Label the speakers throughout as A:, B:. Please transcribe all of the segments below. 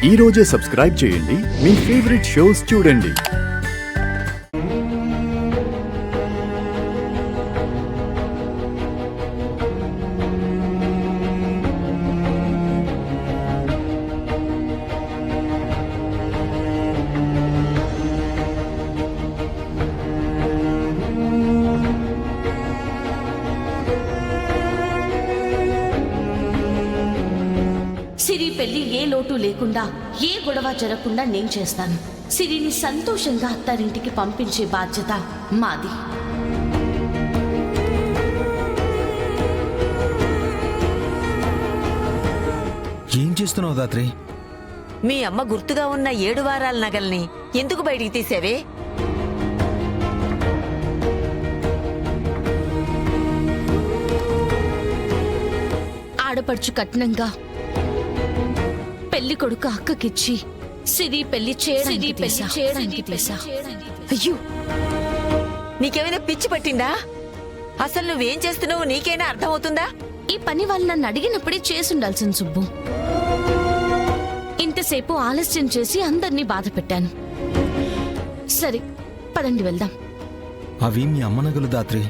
A: ఈ రోజే సబ్స్క్రైబ్ చేయండి, మీ ఫేవరెట్ షోస్ చూడండి.
B: సిరి పెళ్లి ఏ లోటు లేకుండా, ఏ గొడవ జరగకుండా నేను చేస్తాను. సిరిని సంతోషంగా అత్తారింటికి పంపించే బాధ్యత మాది.
C: ఏం చేస్తున్నావు దాత్రి?
D: మీ అమ్మ గుర్తుగా ఉన్న 7 వారాల నగల్ని ఎందుకు బయటికి తీసావే?
B: ఆడపడుచు కట్నంగా పెళ్లి కొడుకు అక్కకిచ్చి సిరి పెళ్లి చేయడానికి తీసా.
D: అయ్యో, నీకేమైనా పిచ్చి పట్టిందా? అసలు నువ్వేం చేస్తున్నావు నీకైనా అర్థమవుతుందా?
B: ఈ పని వాళ్ళు నన్ను అడిగినప్పుడే చేసుండాల్సిన సుబ్బు. ఇంతసేపు ఆలస్యం చేసి అందరినీ బాధ పెట్టాను. సరే పదండి వెళ్దాం.
C: అవి మీ అమ్మ నగలు దాత్రి.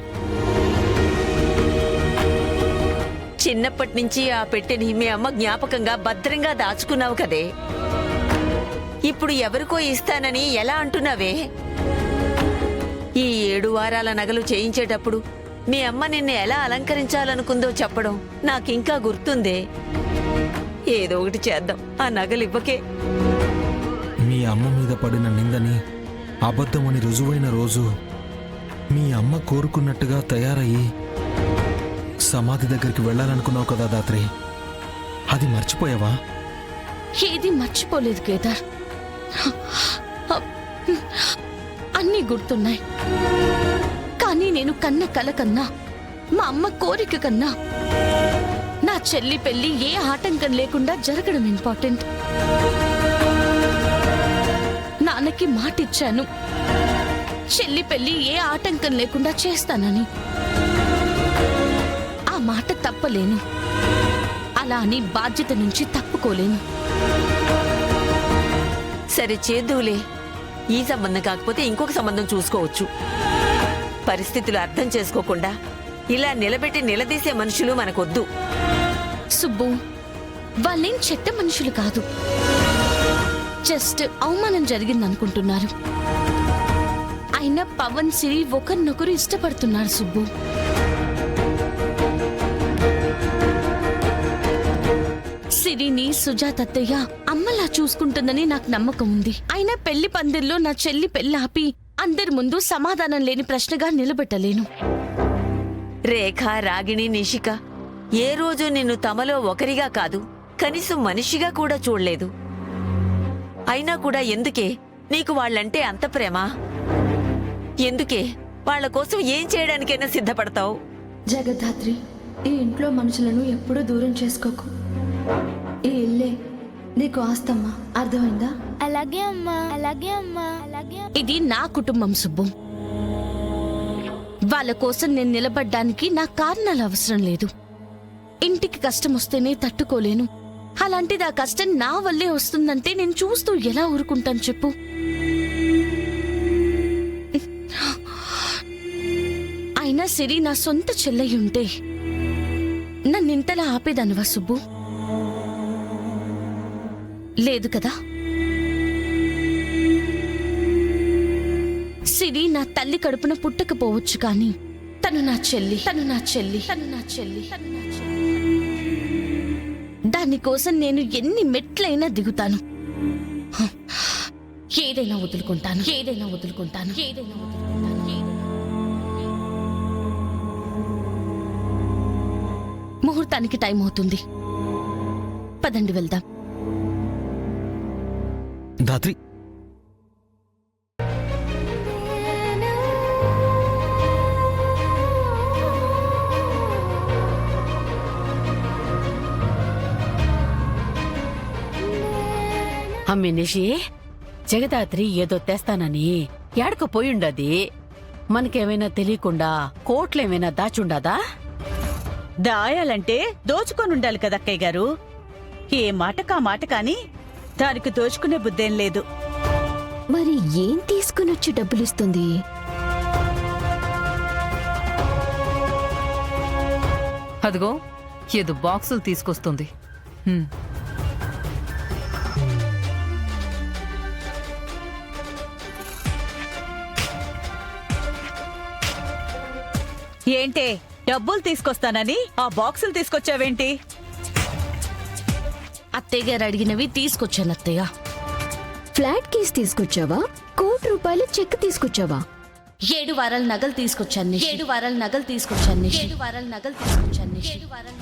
D: చిన్నప్పటి నుంచి ఆ పెట్టెని మీ అమ్మ జ్ఞాపకంగా భద్రంగా దాచుకున్నావు కదే. ఇప్పుడు ఎవరికో ఇస్తానని ఎలా అంటున్నావే? ఈ 7 వారాల నగలు చేయించేటప్పుడు మీ అమ్మ నిన్ను ఎలా అలంకరించాలనుకుందో చెప్పడం నాకింకా గుర్తుందే. ఏదో ఒకటి చేద్దాం, ఆ నగలు ఇవ్వకే.
C: మీ అమ్మ మీద పడిన నిందని అబద్ధమని రుజువైన రోజు మీ అమ్మ కోరుకున్నట్టుగా తయారయ్యి సమాధి దగ్గరికి వెళ్ళాలనుకున్నావు కదా దాత్రి, అది మర్చిపోయావా?
B: ఏది మర్చిపోలేదు కేదార్, అన్నీ గుర్తున్నాయి. కానీ నేను కన్న కల కన్నా, మా అమ్మ కోరిక కన్నా నా చెల్లి పెళ్లి ఏ ఆటంకం లేకుండా జరగడం ఇంపార్టెంట్. నాన్నకి మాటిచ్చాను, చెల్లి పెళ్లి ఏ ఆటంకం లేకుండా చేస్తానని. ఆ మాట తప్పలేను, అలా అని బాధ్యత నుంచి తప్పుకోలేను.
D: సరే చేద్దువులే. ఈ సంబంధం కాకపోతే ఇంకొక సంబంధం చూసుకోవచ్చు. పరిస్థితులు అర్థం చేసుకోకుండా ఇలా నిలబెట్టి నిలదీసే మనుషులు మనకొద్దు.
B: సుబ్బు, వాళ్ళేం చెడ్డ మనుషులు కాదు, జస్ట్ అవమానం జరిగిందనుకుంటున్నారు. అయినా పవన్, సిరి ఒకరినొకరు ఇష్టపడుతున్నారు సుబ్బు. సిరిని సుజాతత్తయ్య అమ్మలా చూసుకుంటుందని నాకు నమ్మకం ఉంది. అయినా పెళ్లి పందిర్లో నా చెల్లి పెళ్లి ఆపి అందరి ముందు సమాధానం లేని ప్రశ్నగా నిలబెట్టలేను.
D: రేఖ, రాగిణి, నిషిక ఏ రోజు నిన్ను తమలో ఒకరిగా కాదు, కనీసం మనిషిగా కూడా చూడలేదు. అయినా కూడా ఎందుకే నీకు వాళ్ళంటే అంత ప్రేమ? ఎందుకే వాళ్ల కోసం ఏం చేయడానికైనా సిద్ధపడతావు?
E: జగద్ధాత్రి, ఈ ఇంట్లో మనుషులను ఎప్పుడూ దూరం చేసుకోకు. ఈ ఇల్లే నీకు ఆస్తమ్మా, అర్థమైందా?
F: అలాగే అమ్మా, అలాగే అమ్మా, అలాగే.
B: ఇది నా కుటుంబం సుబ్బు. వాళ్ళ కోసం నేను నిలబడ్డానికి నా కారణాలు అవసరం లేదు. ఇంటికి కష్టం వస్తేనే తట్టుకోలేను, అలాంటిది ఆ కష్టం నా వల్లే వస్తుందంటే నేను చూస్తూ ఎలా ఊరుకుంటాను చెప్పు? అయినా సిరి నా సొంత చెల్లయ్యుంటే నన్నింతలా ఆపేదానివా సుబ్బు? లేదు కదా. సిరి నా తల్లి కడుపున పుట్టకపోవచ్చు, కానీ తను నా చెల్లి, తను నా చెల్లి, తను నా చెల్లి, తను నా చెల్లి. దానికోసం నేను ఎన్ని మెట్లైనా దిగుతాను, ఏదైనా వదులుకుంటాను, ఏదైనా వదులుకుంటాను, ఏదైనా వదులుకుంటాను. ముహూర్తానికి టైం అవుతుంది, పదండి వెళ్దాం.
C: దాత్రి,
G: అమ్మినిషి, జగదాత్రి ఏదో తెస్తానని ఏడకు పోయుండది. మనకేమైనా తెలియకుండా కోట్లేమైనా దాచుండదా?
H: దాయాలంటే దోచుకొనుండాలి కదక్కయ్య గారు. ఏ మాటకా మాట కాని దానికి దోచుకునే బుద్ధేం లేదు.
E: మరి ఏం తీసుకుని వచ్చి డబ్బులిస్తుంది?
I: అదిగో ఏదో బాక్సులు తీసుకొస్తుంది. హ్మ్.
H: ఏంటే డబ్బులు తీసుకొస్తానని ఆ బాక్సులు తీసుకొచ్చావేంటి?
B: అత్తయ్య గారు అడిగినవి తీసుకొచ్చాను అత్తయ్య.
E: ఫ్లాట్ కీస్ తీసుకొచ్చావా? ₹1,00,00,000 చెక్ తీసుకొచ్చావా?
B: 7 వారాల నగలు తీసుకొచ్చాను. 7 వారాల నగలు తీసుకొచ్చాను. 7 వారాల నగలు తీసుకొచ్చాను. 7 వారాల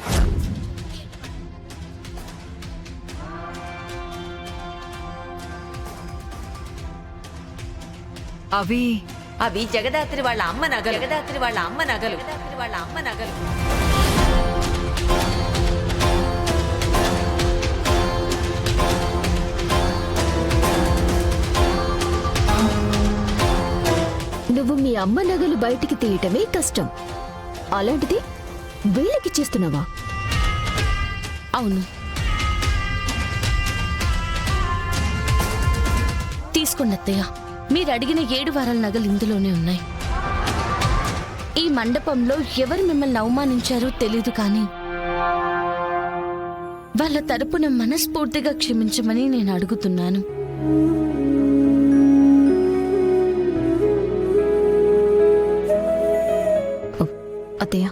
I: అవి
D: అవి జగదాత్రి వాళ్ళ అమ్మ నగలు. జగదాత్రి వాళ్ళ అమ్మ నగలు. జగదాత్రి వాళ్ళ అమ్మ నగలు.
E: నువ్వు మీ అమ్మ నగలు బయటికి తీయటమే కష్టం, అలాంటిది వీళ్ళకిచ్చేస్తున్నావా?
B: అవును, తీసుకోండి అత్తయ్య. మీరు అడిగిన 7 వారాల నగలు ఇందులోనే ఉన్నాయి. ఈ మండపంలో ఎవరు మిమ్మల్ని అవమానించారో తెలీదు, కానీ వాళ్ళ తరపున మనస్ఫూర్తిగా క్షమించమని నేను అడుగుతున్నాను.
E: అత్తయ్య,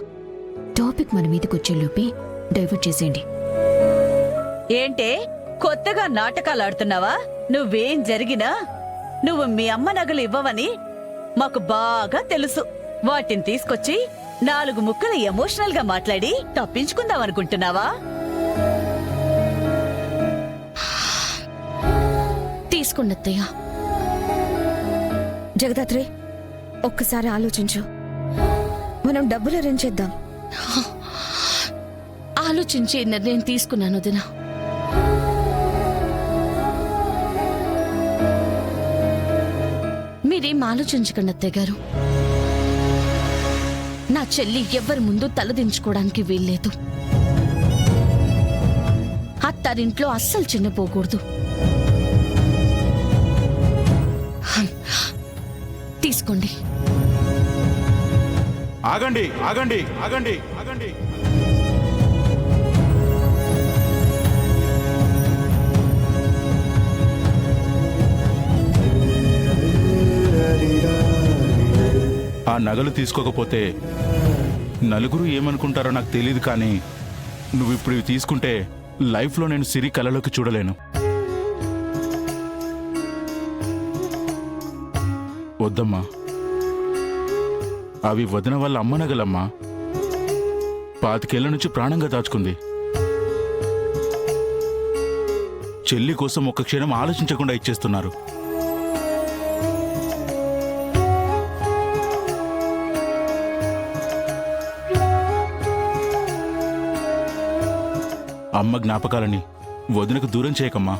E: టాపిక్ మన మీదకొచ్చేలోపి డైవర్ట్ చేసేయండి.
H: ఏంటే కొత్తగా నాటకాలు ఆడుతున్నావా? నువ్వేం జరిగినా నువ్వు మీ అమ్మ నగలు ఇవ్వవని మాకు బాగా తెలుసు. వాటిని తీసుకొచ్చి 4 ముక్కలు ఎమోషనల్ గా మాట్లాడి తప్పించుకుందాం అనుకుంటున్నావా?
B: తీసుకోండి అత్తయ్య.
E: జగదాత్రి, ఒక్కసారి ఆలోచించు. మనం డబ్బులు అరేంజ్ చేద్దాం.
B: ఆలోచించి నిర్ణయం తీసుకున్నాను వదినా. మీరేం ఆలోచించకండి అత్తయ్య గారు. నా చెల్లి ఎవ్వరి ముందు తలదించుకోవడానికి వీల్లేదు. అత్తారింట్లో అస్సలు చిన్నపోకూడదు. తీసుకోండి.
J: ఆగండి ఆగండి ఆగండి ఆగండి. ఆ నగలు తీసుకోకపోతే నలుగురు ఏమనుకుంటారో నాకు తెలియదు, కానీ నువ్వు ఇప్పుడు ఇవి తీసుకుంటే లైఫ్లో నేను సిరి కలలోకి చూడలేను. వద్దమ్మా, అవి వదిన వాళ్ళ అమ్మ నగలమ్మా. 25 ఏళ్ల నుంచి ప్రాణంగా దాచుకుంది. చెల్లి కోసం ఒక్క క్షణం ఆలోచించకుండా ఇచ్చేస్తున్నారు. అమ్మ జ్ఞాపకాలని వదినకు దూరం చేయకమ్మా.